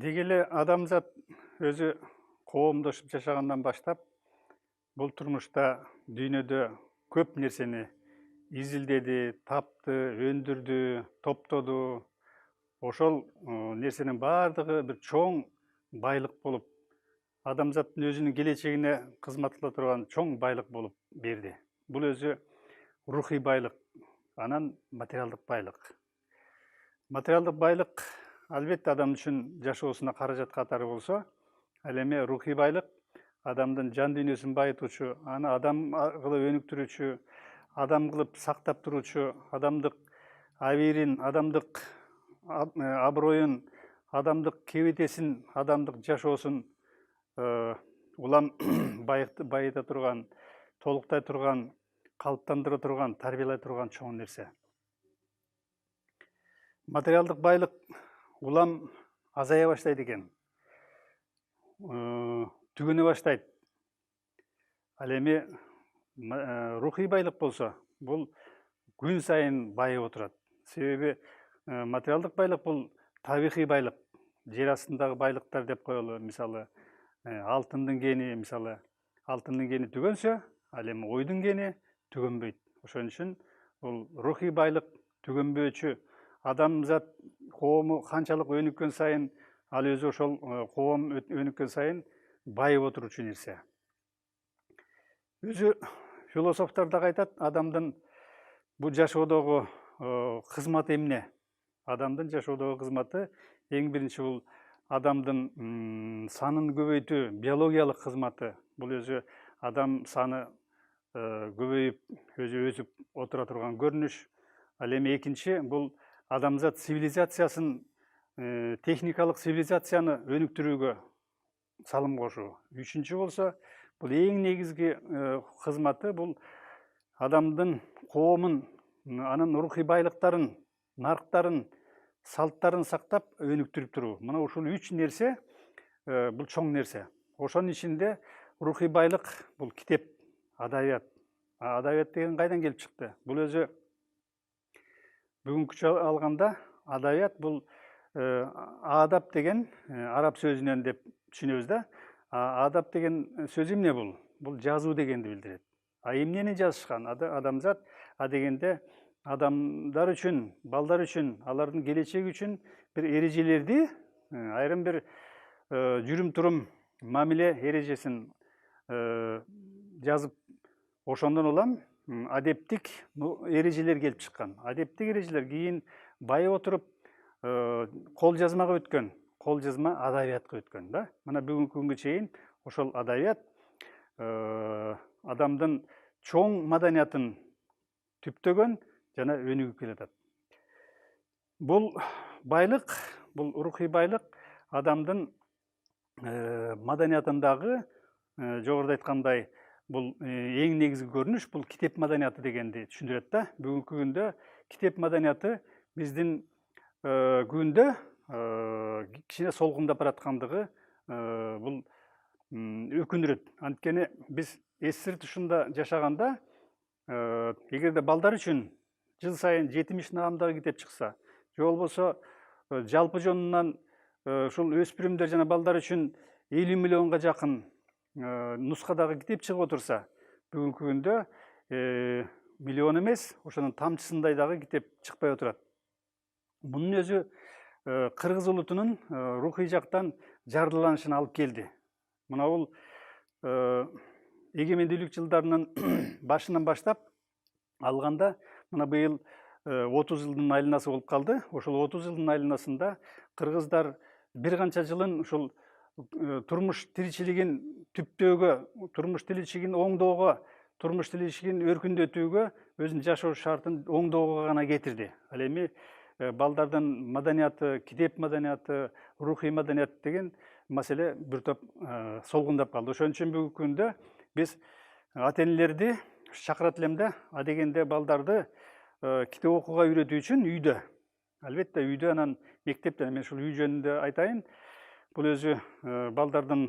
Дегеле адамзат өзі коомдошуп жашагандан баштап, бул турмушта дүйнөдө көп нерсени изилдеди, тапты, өндүрдү, топтоду. Ошол нерсенин баардыгы бир чоң байлык болуп, адамзаттын өзүнүн келечегине кызмат кыла турган чоң байлык болуп берди. Бул өзү рухий байлык, анан материалдык байлык. Материалдык байлык албетте адам үчүн жашоосуна каражат катары болсо, ал эми рухий байлык адамдын жан дүйнөсүн байытуучу, аны адам кылып өнүктүрүүчү, адам кылып сактап туруучу, адамдык абийирин, адамдык аброюн, адамдык кебетесин, адамдык жашоосун улам байыта турган, толуктай турган, калыптандыра турган, тарбиялай турган чоң нерсе. Материалдык байлык улам азая баштайт экен, түгөнө баштайт. Ал эми рухий байлык болсо, бул күн сайын байып отурат. Себеби материалдык байлык бул табигый байлык, жер астындагы байлыктар деп коелу. Мисалы, алтындын кени, мисалы, алтындын кени түгөнсө, ал эми ойдун кени түгөнбөйт. Ошон үчүн бул рухий байлык түгөнбөөчү. Адамзат коому канчалык өнүккөн сайын, ал өзү ошол коом өнүккөн сайын байып отуручу нерсе. Өзү философтор дагы айтат, адамдын бул жашоодогу кызматы эмне? Адамдын жашоодогу кызматы эң биринчи бул адамдын санын көбөйтүү, биологиялык кызматы. Бул өзү адам саны көбөйүп, өзү өсүп отура турган көрүнүш. Ал эми экинчи бул адамзат цивилизациясын, техникалык цивилизацияны өнүктүрүүгө салым кошуу. Үчүнчү болсо, бул эң негизги кызматы бул адамдын коомун, анын рухий байлыктарын, нарктарын, салттарын сактап өнүктүрүп туруу. Мына ушул үч нерсе бул чоң нерсе. Ошонун ичинде рухий байлык бул китеп, адабият. Адабият деген кайдан келип чыкты? Бул өзү бүгүнкүчө алганда адабият бул адап деген араб сөзүнөн деп түшүнөбүз да. Адап деген сөз эмне бул? Бул жазуу дегенди билдирет. Эмнени жазышкан адамзат? Дегенде адамдар үчүн, балдар үчүн, алардын келечеги үчүн бир эрежелерди, айрым бир жүрүм турум мамиле эрежесин жазып, ошондон улам адептик эрежелер келип чыккан. Адептик эрежелер кийин байып отуруп кол жазмага өткөн, кол жазма адабиятка өткөн да. Мына бүгүнкү күнгө чейин ошол адабият адамдын чоң маданиятын түптөгөн жана өнүгүп келатат. Бул байлык, бул рухий байлык адамдын маданиятындагы, жогоруда айткандай, бул эң негизги көрүнүш, бул китеп маданияты дегенди түшүндүрөт да. Бүгүнкү күндө китеп маданияты биздин күндө кичине солгундап бараткандыгы бул өкүндүрөт. Анткени биз СССР тушунда жашаганда, эгерде балдар үчүн жыл сайын 70 наамдагы китеп чыкса, же болбосо жалпы жонунан ушул өспүрүмдөр жана балдар үчүн 50 миллионго жакын нускадагы китеп чыгып отурса, бүгүнкү күндө миллион эмес, ошонун тамчысындай дагы китеп чыкпай отурат. Мунун өзү кыргыз улутунун рухий жактан жардыланышына алып келди. Мына бул эгемендүүлүк жылдарынын башынан баштап алганда, мына быйыл 30 жылдын айланасы болуп калды. Ошол 30 жылдын айланасында кыргыздар бир канча жылын ушул турмуш тиричилигин түптөөгө, турмуш тиричилигин оңдоого, турмуш тиричилигин өркүндөтүүгө, өзүнүн жашоо шартын оңдоого гана кетирди. Ал эми балдардын маданияты, китеп маданияты, рухий маданият деген маселе бир топ солгундап калды. Ошон үчүн бүгүнкү күндө биз ата энелерди чакырат элем да, дегенде балдарды китеп окууга үйрөтүү үчүн үйдө, албетте үйдө, анан мектепте. Мен ушул үй жөнүндө айтайын. Бул өзү балдардын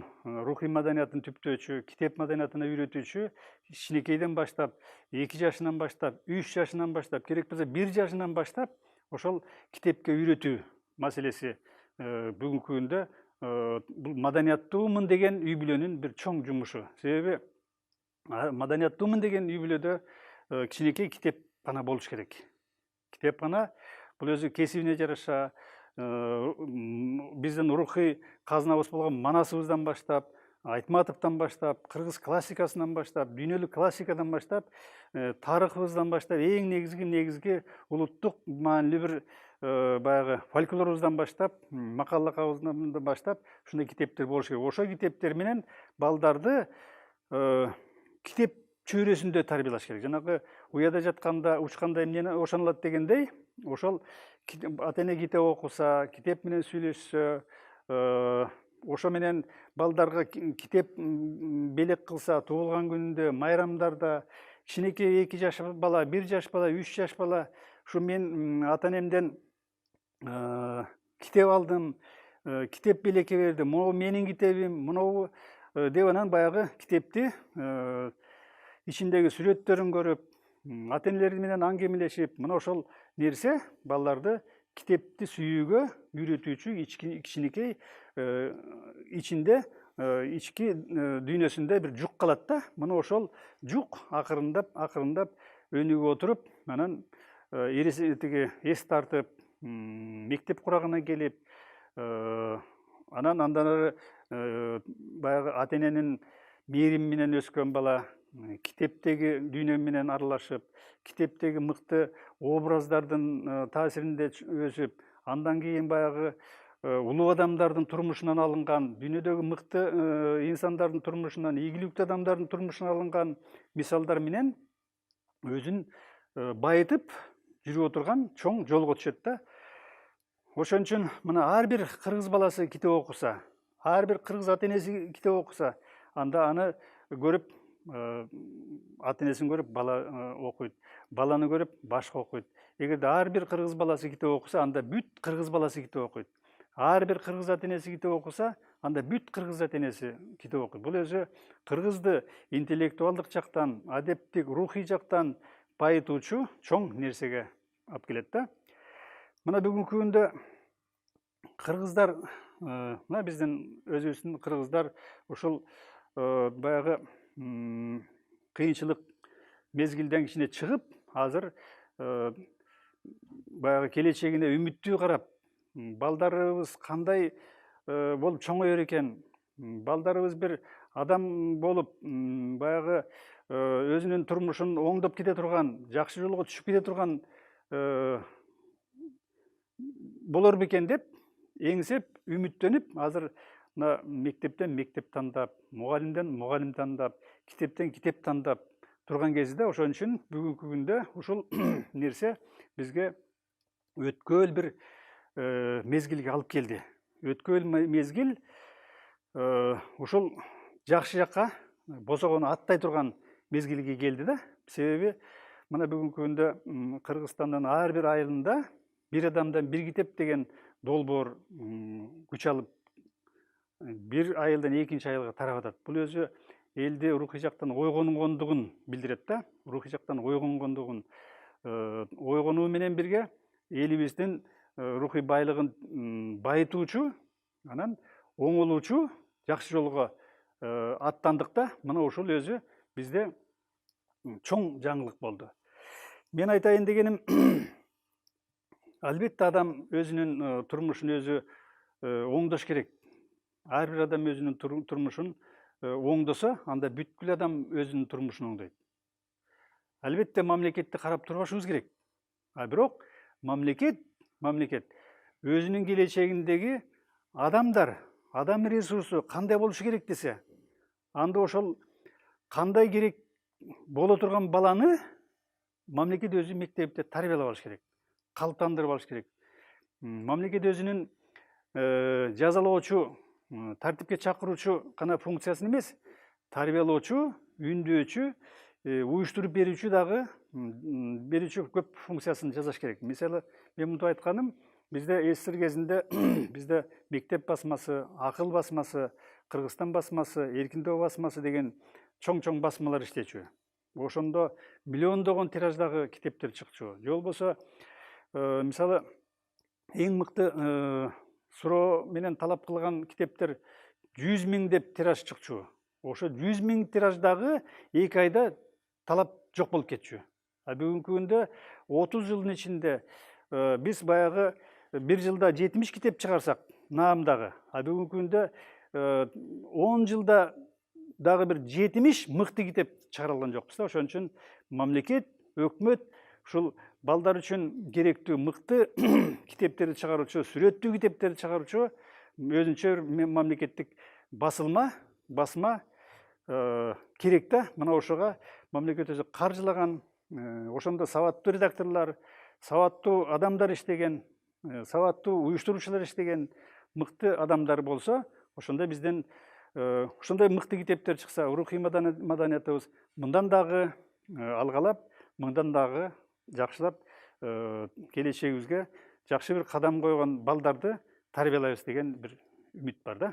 рухий маданиятын түптөөчү, китеп маданиятына үйрөтүүчү, кичинекейден баштап, 2 жашынан баштап, 3 жашынан баштап, керек болсо 1 жашынан баштап ошол китепке үйрөтүү маселеси бүгүнкү күндө бул маданияттуумун деген үй бүлөнүн бир чоң жумушу. Себеби маданияттуумун деген үй бүлөдө кичинекей китепкана болуш керек. Китепкана бул өзү кесибине жараша биздин рухий казынабыз болгон Манасыбыздан баштап, Айтматовдон баштап, кыргыз классикасынан баштап, дүйнөлүк классикадан баштап, тарыхыбыздан баштап, эң негизги улуттук маанилүү бир баягы фольклорубуздан баштап, макаллакабыздан баштап ушундай китептер болуш керек. Ошол китептер менен балдарды китеп чөйрөсүндө тарбиялаш керек. Жанагы уяда жатканда учканда эмнени ошонолот дегендей, ошол ата эне китеп окуса, китеп менен сүйлөшсө, ошо менен балдарга китеп белек кылса, туулган күнүндө, майрамдарда, кичинекей 2 жаш бала, 1 жаш бала, 3 жаш бала, ушу мен ата энемден китеп алдым, китеп белекке берди, могу менин китебим, мынау деп анан баягы китепти ичиндеги сүрөттөрүн көрүп, ата энелери менен аңгемелешип, мына ошол нерсе балдарды китепти сүйүүгө үйрөтүүчү кичинекей ичинде ички дүйнөсүндө бир жук калат да. Мына ошол жук акырындап өнүгүп отуруп, анан тиги эс тартып, мектеп курагына келип, анан андан ары баягы ата эненин мээрими менен өскөн бала китептеги дүйнө менен аралашып, китептеги мыкты образдардын таасиринде өсүп, андан кийин баягы улуу адамдардын турмушунан алынган, дүйнөдөгү мыкты инсандардын турмушунан, ийгиликтүү адамдардын турмушунан алынган мисалдар менен өзүн байытып жүрүп отурган чоң жолго түшөт да. Ошон үчүн мына ар бир кыргыз баласы китеп окуса, ар бир кыргыз ата энеси китеп окуса, анда аны көрүп ата энесин көрүп бала окуйт, баланы көрүп башка окуйт. Эгерде ар бир кыргыз баласы китеп окуса, анда бүт кыргыз баласы китеп окуйт. Ар бир кыргыз ата энеси китеп окуса, анда бүт кыргыз ата энеси китеп окуйт. Бул өзү кыргызды интеллектуалдык жактан, адептик, рухий жактан байытуучу чоң нерсеге алып келет да. Мына бүгүнкү күндө кыргыздар, мына биздин өзүбүздүн кыргыздар ушул баягы кыйынчылык мезгилден кичине чыгып, азыр баягы келечегине үмүттүү карап, балдарыбыз кандай болуп чоңоер экен, балдарыбыз бир адам болуп, баягы өзүнүн турмушун оңдоп кете турган, жакшы жолго түшүп кете турган болор бекен деп эңсеп, үмүттөнүп, азыр мына мектептен мектеп тандап, мугалимден мугалим тандап, китептен китеп тандап турган кезде, ошон үчүн бүгүнкү күндө ушул нерсе бизге өткөөл бир мезгилге алып келди. Өткөөл мезгил ушул жакшы жакка босогону аттай турган мезгилге келди да. Себеби мына бүгүнкү күндө Кыргызстандын ар бир айылында бир адамдан бир китеп деген долбоор күч алып, бир айылдан экинчи айылга тарап атат. Бул өзү элди рухий жактан ойгонгондугун билдирет да. Рухий жактан ойгонгондугун, ойгонуу менен бирге элибиздин рухий байлыгын байытуучу, анан оңолуучу жакшы жолго аттандык да. Мына ушул өзү бизде чоң жаңылык болду. Мен айтайын дегеним, албетте адам өзүнүн турмушун өзү оңдош керек. Ар бир адам өзүнүн турмушун оңдосо, анда бүткүл адам өзүнүн турмушун оңдойт. Албетте мамлекетти карап турбашыбыз керек. А бирок мамлекет өзүнүн келечегиндеги адамдар, адам ресурсу кандай болушу керек десе, анда ошол кандай керек боло турган баланы мамлекет өзү мектепте тарбиялап алыш керек, калыптандырып алыш керек. Мамлекет өзүнүн жазалоочу, тартипке чакыруучу гана функциясын эмес, тарбиялоочу, үндөочү, уюштуруп берүүчү дагы көп функциясын жасаш керек. Мисалы, мен мынтип айтканым, бизде СССР кезинде бизде мектеп басмасы, акыл басмасы, Кыргызстан басмасы, Эркиндөө басмасы деген чоң басмалар иштечү. Ошондо миллиондогон тираждагы китептер чыкчу. Же болбосо, мисалы, эң мыкты суроо менен талап кылган китептер 100 000 деп тираж чыкчу. Ошо 100 000 тираждагы 2 айда талап жок болуп кетчү. Бүгүнкү күндө 30 жылдын ичинде биз баягы бир жылда 70 китеп чыгарсак наамдагы, бүгүнкү күндө 10 жылда дагы бир 70 мыкты китеп чыгара алган жокпуз да. Ошон үчүн мамлекет, өкмөт ушул балдар үчүн керектүү мыкты китептерди чыгаруучу, сүрөттүү китептерди чыгаруучу өзүнчө мамлекеттик басма керек да. Мына ошого мамлекет өзү каржылаган, ошондо сабаттуу редакторлор, сабаттуу адамдар иштеген, сабаттуу уюштуруучулар иштеген мыкты адамдар болсо, ошондо бизден ошондой мыкты китептер чыкса, рухий маданиятыбыз мындан дагы алгалап, мындан дагы жакшылап, келечегибизге жакшы бир кадам койгон балдарды тарбиялайбыз деген бир үмүт бар да.